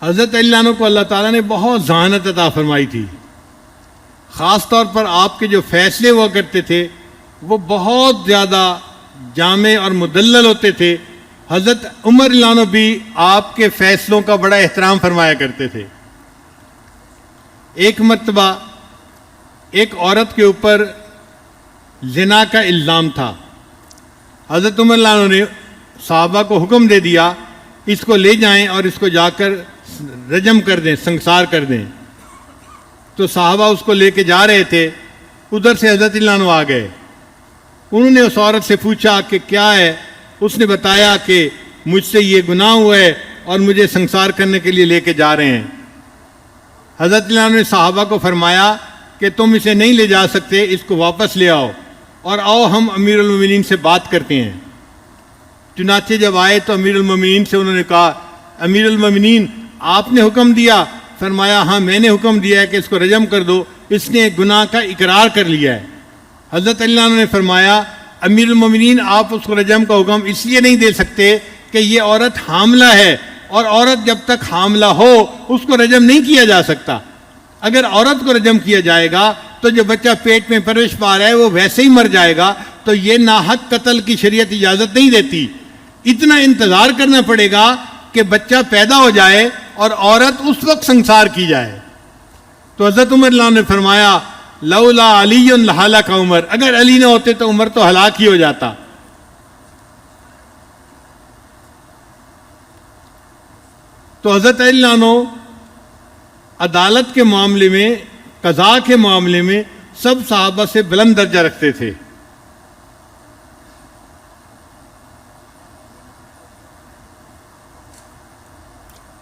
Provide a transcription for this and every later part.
حضرت علی عنہ کو اللہ تعالیٰ نے بہت ذہانت عطا فرمائی تھی. خاص طور پر آپ کے جو فیصلے ہوا کرتے تھے وہ بہت زیادہ جامع اور مدلل ہوتے تھے. حضرت عمر رضی اللہ عنہ بھی آپ کے فیصلوں کا بڑا احترام فرمایا کرتے تھے. ایک مرتبہ ایک عورت کے اوپر زنا کا الزام تھا. حضرت عمر رضی اللہ عنہ نے صحابہ کو حکم دے دیا اس کو لے جائیں اور اس کو جا کر رجم کر دیں، سنسار کر دیں. تو صحابہ اس کو لے کے جا رہے تھے، ادھر سے حضرت علی عنہ آ گئے. انہوں نے اس عورت سے پوچھا کہ کیا ہے. اس نے بتایا کہ مجھ سے یہ گناہ ہوا ہے اور مجھے سنسار کرنے کے لیے لے کے جا رہے ہیں. حضرت علی عنہ نے صحابہ کو فرمایا کہ تم اسے نہیں لے جا سکتے، اس کو واپس لے آؤ اور آؤ ہم امیر المومنین سے بات کرتے ہیں. چنانچہ جب آئے تو امیر المومنین سے انہوں نے کہا امیر المومنین آپ نے حکم دیا؟ فرمایا ہاں میں نے حکم دیا ہے کہ اس کو رجم کر دو، اس نے گناہ کا اقرار کر لیا ہے. حضرت علی عنہ نے فرمایا امیر المومنین آپ اس کو رجم کا حکم اس لیے نہیں دے سکتے کہ یہ عورت حاملہ ہے اور عورت جب تک حاملہ ہو اس کو رجم نہیں کیا جا سکتا. اگر عورت کو رجم کیا جائے گا تو جو بچہ پیٹ میں پرورش پا رہا ہے وہ ویسے ہی مر جائے گا. تو یہ ناحق قتل کی شریعت اجازت نہیں دیتی. اتنا انتظار کرنا پڑے گا کہ بچہ پیدا ہو جائے اور عورت اس وقت سنسار کی جائے. تو حضرت عمر رضی اللہ عنہ نے فرمایا لولا علی لہلک عمر، اگر علی نہ ہوتے تو عمر تو ہلاک ہی ہو جاتا. تو حضرت علی عنہ عدالت کے معاملے میں، قضاء کے معاملے میں سب صحابہ سے بلند درجہ رکھتے تھے.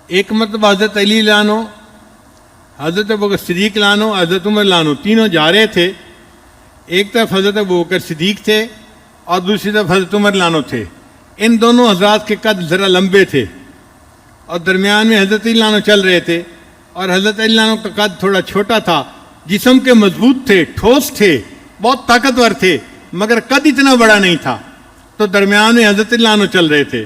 ایک مرتبہ حضرت علی رضی اللہ عنہ، حضرت ابوبکر صدیق رضی اللہ عنہ، حضرت عمر رضی اللہ عنہ تینوں جا رہے تھے. ایک طرف حضرت ابوبکر صدیق تھے اور دوسری طرف حضرت عمر رضی اللہ عنہ تھے. ان دونوں حضرات کے قد ذرا لمبے تھے اور درمیان میں حضرت علی رضی اللہ عنہ چل رہے تھے اور حضرت علی رضی اللہ عنہ کا قد تھوڑا چھوٹا تھا. جسم کے مضبوط تھے، ٹھوس تھے، بہت طاقتور تھے، مگر قد اتنا بڑا نہیں تھا. تو درمیان میں حضرت علی رضی اللہ عنہ چل رہے تھے.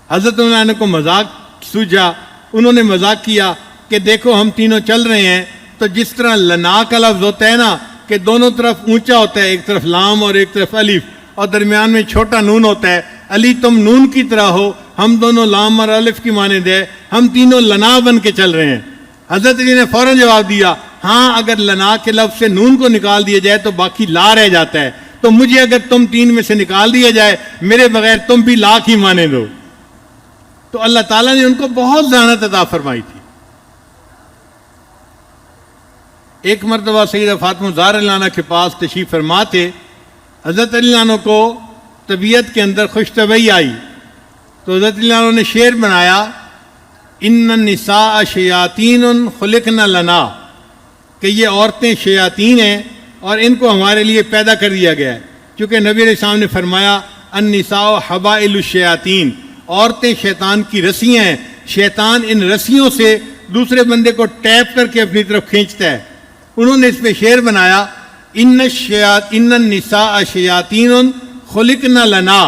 حضرت علی عنہ کو مذاق سوجا. انہوں نے مذاق کیا کہ دیکھو ہم تینوں چل رہے ہیں تو جس طرح لنا کا لفظ ہوتا ہے نا کہ دونوں طرف اونچا ہوتا ہے، ایک طرف لام اور ایک طرف الف اور درمیان میں چھوٹا نون ہوتا ہے. علی تم نون کی طرح ہو، ہم دونوں لام اور الف کی مانند ہے، ہم تینوں لنا بن کے چل رہے ہیں. حضرت علی نے فوراً جواب دیا ہاں اگر لنا کے لفظ سے نون کو نکال دیا جائے تو باقی لا رہ جاتا ہے، تو مجھے اگر تم تین میں سے نکال دیا جائے میرے بغیر تم بھی لا کی مانند ہو. تو اللہ تعالیٰ نے ان کو بہت ذہانت عطا فرمائی تھی. ایک مرتبہ سیدہ فاطمہ زہرا رضی اللہ عنہا کے پاس تشریف فرما تھے. حضرت علی عنہ کو طبیعت کے اندر خوش طبعی آئی تو حضرت علی عنہ نے شعر بنایا ان النساء شیاطین خلقن لنا، کہ یہ عورتیں شیاطین ہیں اور ان کو ہمارے لیے پیدا کر دیا گیا ہے. چونکہ نبی علیہ السلام نے فرمایا النساء حبائل الشیاطین، عورتیں شیطان کی رسیاں ہیں، شیطان ان رسیوں سے دوسرے بندے کو ٹیپ کر کے اپنی طرف کھینچتا ہے. انہوں نے اس پہ شعر بنایا ان النساء شیاطین خلقن لنا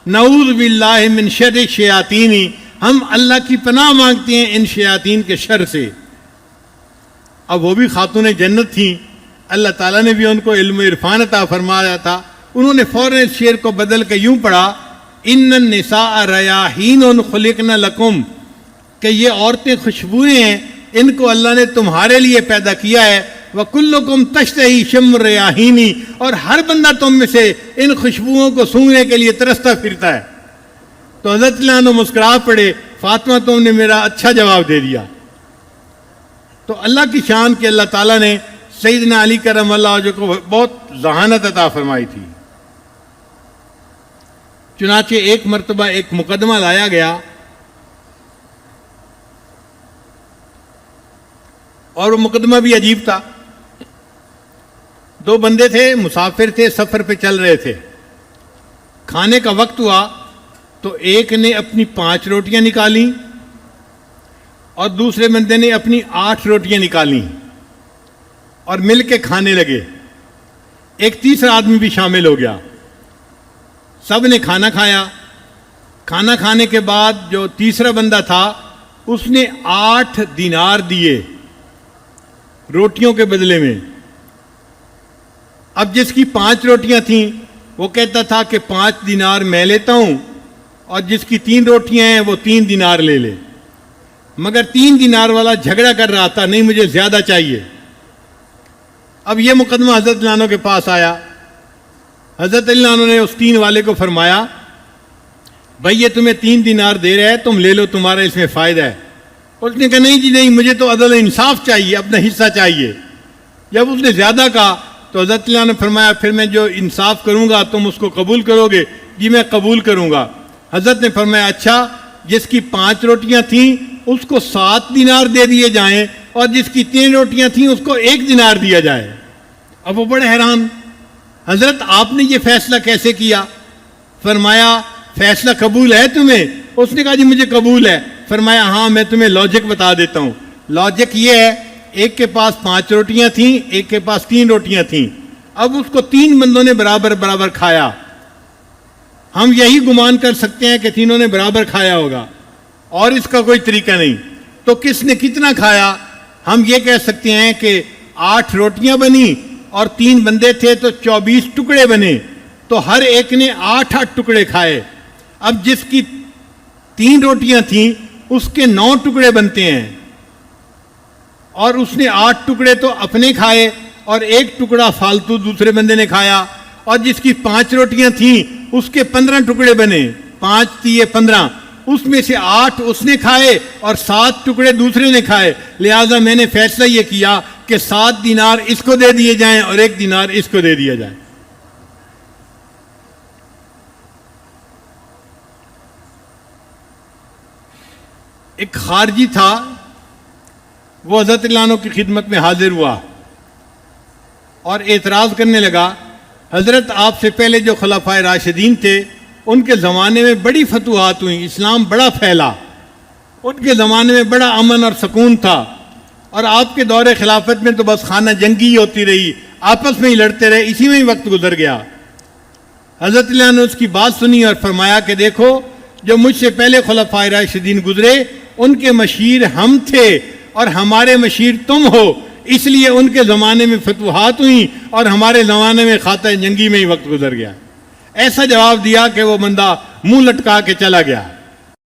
نعوذ باللہ من شر الشیاطین، ہم اللہ کی پناہ مانگتے ہیں ان شیاطین کے شر سے. اب وہ بھی خاتون جنت تھیں، اللہ تعالیٰ نے بھی ان کو علم و عرفان عطا فرمایا تھا. انہوں نے فوراً اس شعر کو بدل کے یوں پڑھا ان النساء ریاحین خلقن لکم، کہ یہ عورتیں خوشبوئیں ہیں، ان کو اللہ نے تمہارے لیے پیدا کیا ہے. وَكُلُّكُمْ تَشْتَهِي شَمُّ الرَّيَاحِينِ، اور ہر بندہ تم میں سے ان خوشبوؤں کو سونگنے کے لیے ترستا پھرتا ہے. تو حضرت علی عنہ مسکرا پڑے فاطمہ تم نے میرا اچھا جواب دے دیا. تو اللہ کی شان کہ اللہ تعالیٰ نے سیدنا علی کرم اللہ وجہہ کو بہت ذہانت عطا فرمائی تھی. چنانچہ ایک مرتبہ ایک مقدمہ لایا گیا اور وہ مقدمہ بھی عجیب تھا. دو بندے تھے، مسافر تھے، سفر پہ چل رہے تھے. کھانے کا وقت ہوا تو ایک نے اپنی 5 روٹیاں نکالیں اور دوسرے بندے نے اپنی 8 روٹیاں نکالیں اور مل کے کھانے لگے. ایک تیسرا آدمی بھی شامل ہو گیا. سب نے کھانا کھایا. کھانا کھانے کے بعد جو تیسرا بندہ تھا اس نے 8 دینار دیے روٹیوں کے بدلے میں. اب جس کی 5 روٹیاں تھیں وہ کہتا تھا کہ 5 دینار میں لیتا ہوں, اور جس کی 3 روٹیاں ہیں وہ 3 دینار لے لے. مگر 3 دینار والا جھگڑا کر رہا تھا, نہیں مجھے زیادہ چاہیے. اب یہ مقدمہ حضرت علی عنہ کے پاس آیا. حضرت علی عنہ نے اس 3 والے کو فرمایا, بھائی یہ تمہیں 3 دینار دے رہا ہے, تم لے لو, تمہارا اس میں فائدہ ہے. اس نے کہا نہیں جی نہیں, مجھے تو عدل انصاف چاہیے, اپنا حصہ چاہیے. جب اس نے زیادہ کہا تو حضرت علی عنہ نے فرمایا پھر میں جو انصاف کروں گا تم اس کو قبول کرو گے؟ جی میں قبول کروں گا. حضرت نے فرمایا اچھا, جس کی 5 روٹیاں تھیں اس کو 7 دینار دے دیے جائیں, اور جس کی 3 روٹیاں تھیں اس کو 1 دینار دیا جائے. اب وہ بڑے حیران, حضرت آپ نے یہ فیصلہ کیسے کیا؟ فرمایا فیصلہ قبول ہے تمہیں؟ اس نے کہا جی مجھے قبول ہے. فرمایا ہاں میں تمہیں لاجک بتا دیتا ہوں. لاجک یہ ہے, ایک کے پاس 5 روٹیاں تھیں, ایک کے پاس 3 روٹیاں تھیں. اب اس کو 3 بندوں نے برابر برابر کھایا. ہم یہی گمان کر سکتے ہیں کہ تینوں نے برابر کھایا ہوگا, اور اس کا کوئی طریقہ نہیں. تو کس نے کتنا کھایا؟ ہم یہ کہہ سکتے ہیں کہ 8 روٹیاں بنی اور 3 بندے تھے تو 24 ٹکڑے بنے, تو ہر ایک نے 8 ٹکڑے کھائے. اب جس کی 3 روٹیاں تھیں اس کے 9 ٹکڑے بنتے ہیں, اور اس نے 8 ٹکڑے تو اپنے کھائے اور 1 ٹکڑا فالتو دوسرے بندے نے کھایا. اور جس کی 5 روٹیاں تھیں اس کے 15 ٹکڑے بنے, 5 تیے 15, اس میں سے 8 اس نے کھائے اور 7 ٹکڑے دوسرے نے کھائے. لہذا میں نے فیصلہ یہ کیا کہ 7 دینار اس کو دے دیے جائیں اور 1 دینار اس کو دے دیا جائے. ایک خارجی تھا, وہ حضرت علی عنہ کی خدمت میں حاضر ہوا اور اعتراض کرنے لگا, حضرت آپ سے پہلے جو خلفائے راشدین تھے ان کے زمانے میں بڑی فتوحات ہوئیں, اسلام بڑا پھیلا, ان کے زمانے میں بڑا امن اور سکون تھا, اور آپ کے دور خلافت میں تو بس خانہ جنگی ہی ہوتی رہی, آپس میں ہی لڑتے رہے, اسی میں ہی وقت گزر گیا. حضرت علی عنہ نے اس کی بات سنی اور فرمایا کہ دیکھو جو مجھ سے پہلے خلفائے راشدین گزرے ان کے مشیر ہم تھے اور ہمارے مشیر تم ہو, اس لیے ان کے زمانے میں فتوحات ہوئیں اور ہمارے زمانے میں خانہ جنگی میں ہی وقت گزر گیا. ایسا جواب دیا کہ وہ بندہ منہ لٹکا کے چلا گیا.